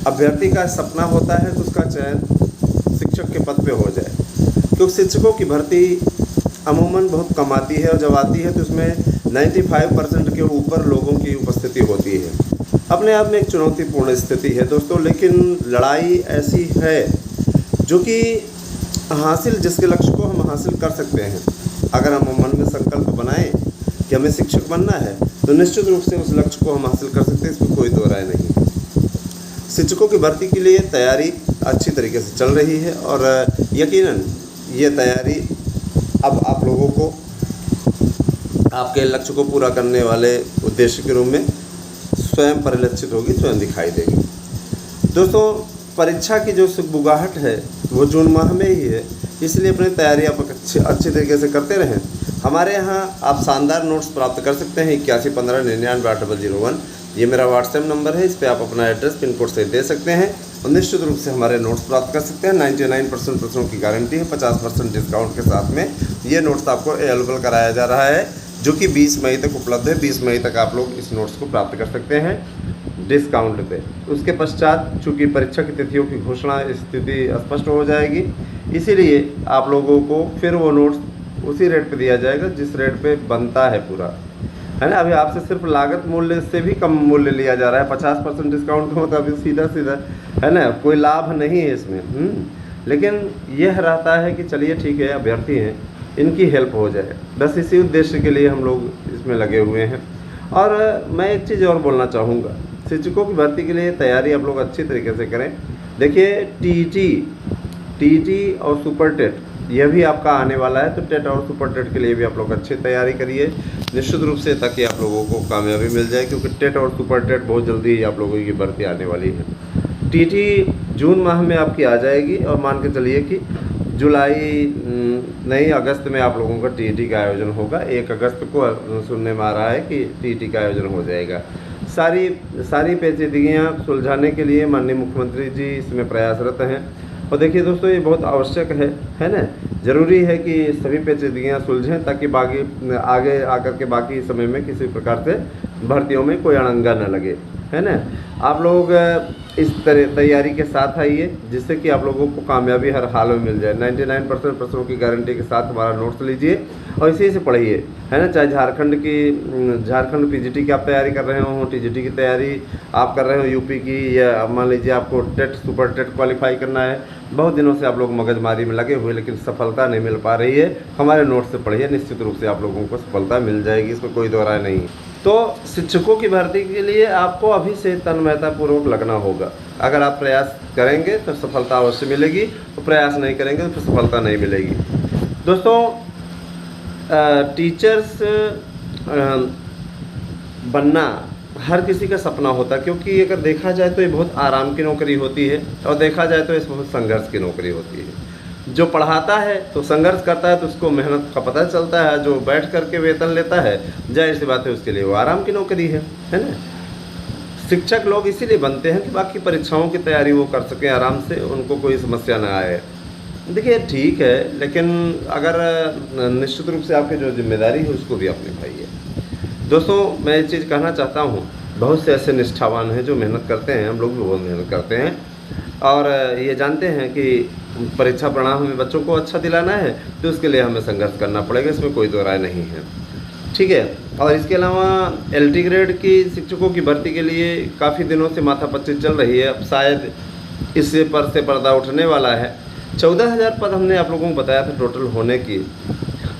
अभ्यर्थी का सपना होता है कि उसका चयन शिक्षक के पद पे हो जाए, क्योंकि शिक्षकों की भर्ती अमूमन बहुत कम आती है और जब आती है तो उसमें 95% के ऊपर लोगों की उपस्थिति होती है। अपने आप में एक चुनौतीपूर्ण स्थिति है दोस्तों, लेकिन लड़ाई ऐसी है जो कि हासिल जिसके लक्ष्य को हम हासिल कर सकते हैं। अगर हम मन में संकल्प बनाएं कि हमें शिक्षक बनना है तो निश्चित रूप से उस लक्ष्य को हम हासिल कर सकते हैं, इसमें कोई दो राय नहीं। शिक्षकों की भर्ती के लिए तैयारी अच्छी तरीके से चल रही है और यकीनन ये तैयारी अब आप लोगों को आपके लक्ष्य को पूरा करने वाले उद्देश्य के रूप में स्वयं परिलक्षित होगी, स्वयं दिखाई देगी। दोस्तों, परीक्षा की जो सुगबुगाहट है वो जून माह में ही है, इसलिए अपनी तैयारी आप अच्छी तरीके से करते रहें। हमारे यहाँ आप शानदार नोट्स प्राप्त कर सकते हैं। 8115998001 ये मेरा व्हाट्सएप नंबर है। इस पर आप अपना एड्रेस पिन कोड से दे सकते हैं और निश्चित रूप से हमारे नोट्स प्राप्त कर सकते हैं। 99% प्रश्नों की गारंटी है, 50% डिस्काउंट के साथ में ये नोट्स आपको अवेलेबल कराया जा रहा है, जो कि 20 मई तक उपलब्ध है। 20 मई तक आप लोग इस नोट्स को प्राप्त कर सकते हैं डिस्काउंट पे। उसके पश्चात चूँकि परीक्षा की तिथियों की घोषणा स्थिति स्पष्ट हो जाएगी, इसीलिए आप लोगों को फिर वो नोट्स उसी रेट पे दिया जाएगा जिस रेट पे बनता है पूरा, है ना। अभी आपसे सिर्फ लागत मूल्य से भी कम मूल्य लिया जा रहा है। 50% डिस्काउंट का मतलब अभी सीधा सीधा, है ना, कोई लाभ नहीं है इसमें। लेकिन यह रहता है कि चलिए ठीक है, अभ्यर्थी हैं, इनकी हेल्प हो जाए, बस इसी उद्देश्य के लिए हम लोग इसमें लगे हुए हैं। और मैं एक चीज़ और बोलना चाहूँगा, शिक्षकों की भर्ती के लिए तैयारी आप लोग अच्छी तरीके से करें। देखिए, टीईटी और सुपर टेट यह भी आपका आने वाला है, तो टेट और सुपर टेट के लिए भी आप लोग अच्छी तैयारी करिए निश्चित रूप से, ताकि आप लोगों को कामयाबी मिल जाए, क्योंकि टेट और सुपर टेट बहुत जल्दी ही आप लोगों की भर्ती आने वाली है। टीटी जून माह में आपकी आ जाएगी और मान के चलिए कि जुलाई नहीं अगस्त में आप लोगों का टीटी का आयोजन होगा। 1 अगस्त को सुनने में आ रहा है कि टीटी का आयोजन हो जाएगा। सारी पेचीदगियाँ सुलझाने के लिए माननीय मुख्यमंत्री जी इसमें प्रयासरत हैं। और देखिए दोस्तों, ये बहुत आवश्यक है ना, ज़रूरी है कि सभी पेचीदगियाँ सुलझें, ताकि आगे आकर के बाकी समय में किसी प्रकार से भर्तियों में कोई अड़ंगा न लगे, है ना। आप लोग इस तरह तैयारी के साथ आइए, जिससे कि आप लोगों को कामयाबी हर हाल में मिल जाए। 99% प्रश्नों की गारंटी के साथ हमारा नोट्स लीजिए और इसी से पढ़िए, है ना। चाहे झारखंड पीजीटी की आप तैयारी कर रहे हो, टीजीटी की तैयारी आप कर रहे हो यूपी की, या मान लीजिए आपको टेट सुपर टेट क्वालिफाई करना है। बहुत दिनों से आप लोग मगजमारी में लगे हुए, लेकिन सफलता नहीं मिल पा रही है। हमारे नोट्स से पढ़िए, निश्चित रूप से आप लोगों को सफलता मिल जाएगी, इसमें कोई दो राय नहीं। तो शिक्षकों की भर्ती के लिए आपको अभी से तन्मयतापूर्वक लगना होगा। अगर आप प्रयास करेंगे तो सफलता अवश्य मिलेगी, तो प्रयास नहीं करेंगे तो सफलता नहीं मिलेगी। दोस्तों, टीचर्स बनना हर किसी का सपना होता है, क्योंकि अगर देखा जाए तो ये बहुत आराम की नौकरी होती है और देखा जाए तो इस बहुत संघर्ष की नौकरी होती है। जो पढ़ाता है तो संघर्ष करता है, तो उसको मेहनत का पता चलता है। जो बैठ करके वेतन लेता है, जाहिर सी बात है उसके लिए वो आराम की नौकरी है ना। शिक्षक लोग इसीलिए बनते हैं कि बाकी परीक्षाओं की तैयारी वो कर सकें आराम से, उनको कोई समस्या ना आए। देखिए ठीक है, लेकिन अगर निश्चित रूप से आपकी जो जिम्मेदारी है उसको भी आप निभाइए। दोस्तों, मैं एक चीज़ कहना चाहता हूँ, बहुत से ऐसे निष्ठावान हैं जो मेहनत करते हैं, हम लोग भी बहुत मेहनत करते हैं और ये जानते हैं कि परीक्षा परिणाम हमें बच्चों को अच्छा दिलाना है, तो उसके लिए हमें संघर्ष करना पड़ेगा, इसमें कोई दो राय नहीं है, ठीक है। और इसके अलावा LT ग्रेड की शिक्षकों की भर्ती के लिए काफ़ी दिनों से माथापच्ची चल रही है। अब शायद इससे पर से पर्दा उठने वाला है। 14,000 पद हमने आप लोगों को बताया था टोटल होने की।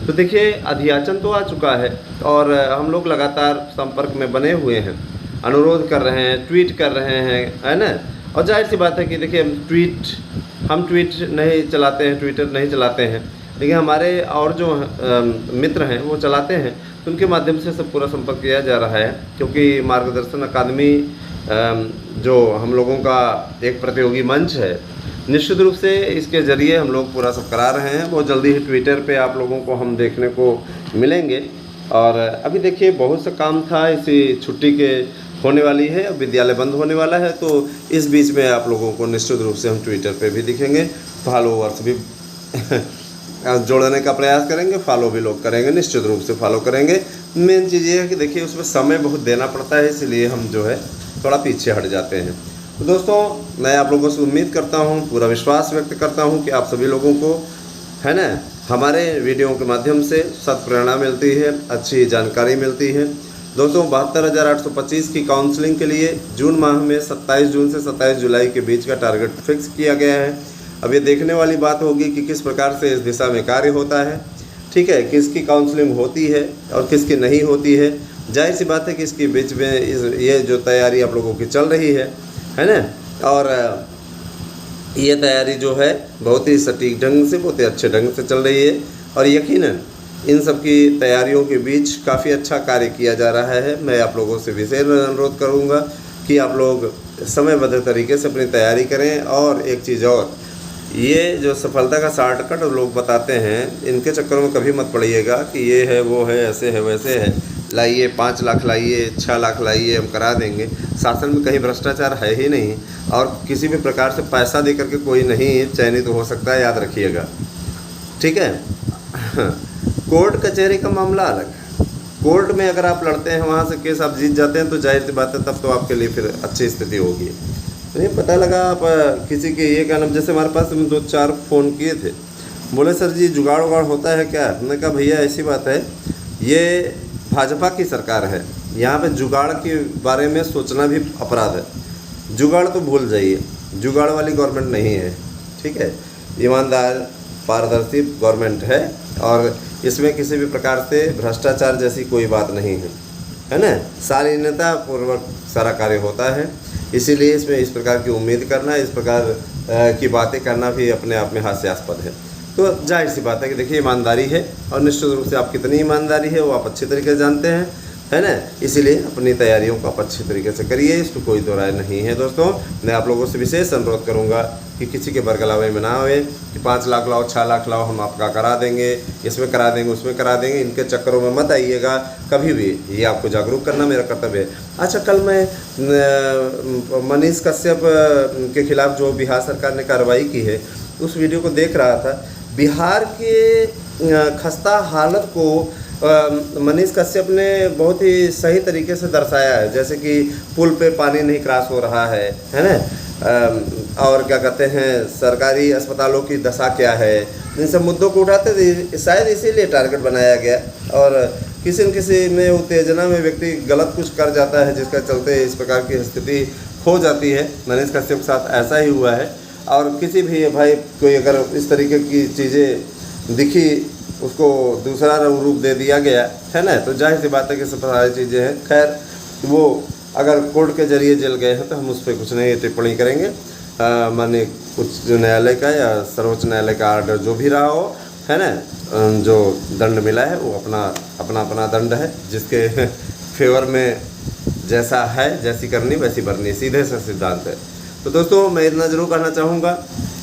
तो देखिए, अधियाचन तो आ चुका है और हम लोग लगातार संपर्क में बने हुए हैं, अनुरोध कर रहे हैं, ट्वीट कर रहे हैं, है ना। और जाहिर सी बात है कि देखिए, हम ट्वीट नहीं चलाते हैं, ट्विटर नहीं चलाते हैं, लेकिन हमारे और जो मित्र हैं वो चलाते हैं, तो उनके माध्यम से सब पूरा संपर्क किया जा रहा है। क्योंकि मार्गदर्शन अकादमी जो हम लोगों का एक प्रतियोगी मंच है, निश्चित रूप से इसके ज़रिए हम लोग पूरा सब करा रहे हैं। बहुत जल्दी ही ट्विटर पे आप लोगों को हम देखने को मिलेंगे। और अभी देखिए, बहुत सा काम था, इसी छुट्टी के होने वाली है, अब विद्यालय बंद होने वाला है, तो इस बीच में आप लोगों को निश्चित रूप से हम ट्विटर पे भी दिखेंगे, फॉलोवर्स भी जोड़ने का प्रयास करेंगे, फॉलो भी लोग करेंगे, निश्चित रूप से फॉलो करेंगे। मेन चीज़ ये है कि देखिए, उसमें समय बहुत देना पड़ता है, इसलिए हम जो है थोड़ा पीछे हट जाते हैं। तो दोस्तों मैं आप लोगों से उम्मीद करता हूँ, पूरा विश्वास व्यक्त करता हूँ कि आप सभी लोगों को है ना हमारे वीडियो के माध्यम से सत्प्रेरणा मिलती है, अच्छी जानकारी मिलती है। दोस्तों 72,825 की काउंसलिंग के लिए जून माह में 27 जून से 27 जुलाई के बीच का टारगेट फिक्स किया गया है। अब ये देखने वाली बात होगी कि किस प्रकार से इस दिशा में कार्य होता है, ठीक है, किसकी काउंसलिंग होती है और किसकी नहीं होती है। जाहिर सी बात है कि इसके बीच में ये जो तैयारी आप लोगों की चल रही है ना, और ये तैयारी जो है बहुत ही सटीक ढंग से, बहुत ही अच्छे ढंग से चल रही है और यकीनन इन सब की तैयारियों के बीच काफ़ी अच्छा कार्य किया जा रहा है। मैं आप लोगों से विशेष अनुरोध करूंगा कि आप लोग समयबद्ध तरीके से अपनी तैयारी करें। और एक चीज़ और, ये जो सफलता का शॉर्टकट लोग बताते हैं, इनके चक्करों में कभी मत पड़िएगा कि ये है वो है, ऐसे है वैसे है, लाइए 5 लाख लाइए, 6 लाख लाइए, हम करा देंगे। शासन में कहीं भ्रष्टाचार है ही नहीं और किसी भी प्रकार से पैसा दे करके कोई नहीं चयनित हो सकता है, याद रखिएगा, ठीक है। कोर्ट कचहरी का मामला अलग है। कोर्ट में अगर आप लड़ते हैं, वहाँ से केस आप जीत जाते हैं तो जाहिर सी बात है तब तो आपके लिए फिर अच्छी स्थिति होगी। नहीं पता लगा आप किसी के ये क्या नाम, जैसे हमारे पास 2-4 फ़ोन किए थे, बोले सर जी जुगाड़ उगाड़ होता है क्या? हमने कहा भैया ऐसी बात है, ये भाजपा की सरकार है, यहाँ पे जुगाड़ के बारे में सोचना भी अपराध है। जुगाड़ तो भूल जाइए, जुगाड़ वाली गवर्नमेंट नहीं है, ठीक है। ईमानदार पारदर्शी गवर्नमेंट है और इसमें किसी भी प्रकार से भ्रष्टाचार जैसी कोई बात नहीं है ना। शालीनता पूर्वक सारा कार्य होता है, इसीलिए इसमें इस प्रकार की उम्मीद करना, इस प्रकार की बातें करना भी अपने आप में हास्यास्पद है। तो जाहिर सी बात है कि देखिए ईमानदारी है और निश्चित रूप से आप कितनी ईमानदारी है वो आप अच्छी तरीके से जानते हैं, है ना। इसीलिए अपनी तैयारियों को आप अच्छी तरीके से करिए, इसमें कोई दो राय नहीं है। दोस्तों मैं आप लोगों से विशेष अनुरोध करूंगा कि किसी के बरगलावे में ना आए कि 5 लाख लाओ, 6 लाख लाओ, हम आपका करा देंगे, इसमें करा देंगे, उसमें करा देंगे, इनके चक्करों में मत आइएगा कभी भी। ये आपको जागरूक करना मेरा कर्तव्य है। अच्छा, कल मैं मनीष कश्यप के खिलाफ जो बिहार सरकार ने कार्रवाई की है उस वीडियो को देख रहा था। बिहार के खस्ता हालत को मनीष कश्यप ने बहुत ही सही तरीके से दर्शाया है, जैसे कि पुल पे पानी नहीं क्रॉस हो रहा है ना, और क्या कहते हैं सरकारी अस्पतालों की दशा क्या है, इन सब मुद्दों को उठाते थे। शायद इसीलिए टारगेट बनाया गया और किसी न किसी में उत्तेजना में व्यक्ति गलत कुछ कर जाता है, जिसका चलते इस प्रकार की स्थिति हो जाती है। मनीष कश्यप के साथ ऐसा ही हुआ है और किसी भी भाई कोई अगर इस तरीके की चीज़ें दिखी, उसको दूसरा रूप दे दिया गया है ना, तो जाहिर सी बात है कि सब सारी चीज़ें हैं। खैर वो अगर कोर्ट के जरिए जल गए हैं तो हम उस पर कुछ नहीं टिप्पणी करेंगे। माने उच्च न्यायालय का या सर्वोच्च न्यायालय का आर्डर जो भी रहा हो, है ना, जो दंड मिला है वो अपना दंड है, जिसके फेवर में जैसा है, जैसी करनी वैसी भरनी, सीधे से सिद्धांत है। तो दोस्तों मैं इतना ज़रूर कहना चाहूँगा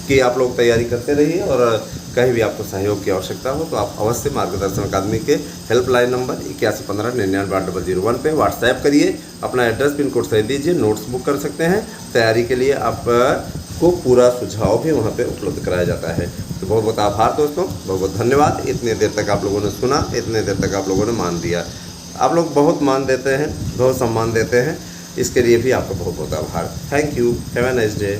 कि आप लोग तैयारी करते रहिए और कहीं भी आपको सहयोग की आवश्यकता हो तो आप अवश्य मार्गदर्शन अकादमी के हेल्पलाइन नंबर 8115998001 पे व्हाट्सएप करिए, अपना एड्रेस पिन कोड सही दीजिए, नोट्स बुक कर सकते हैं। तैयारी के लिए आपको पूरा सुझाव भी वहाँ पे उपलब्ध कराया जाता है। तो बहुत बहुत आभार दोस्तों, बहुत बहुत धन्यवाद। इतनी देर तक आप लोगों ने सुना, इतने देर तक आप लोगों ने मान दिया। आप लोग बहुत मान देते हैं, बहुत सम्मान देते हैं, इसके लिए भी आपका बहुत बहुत आभार। Thank you, have a nice day.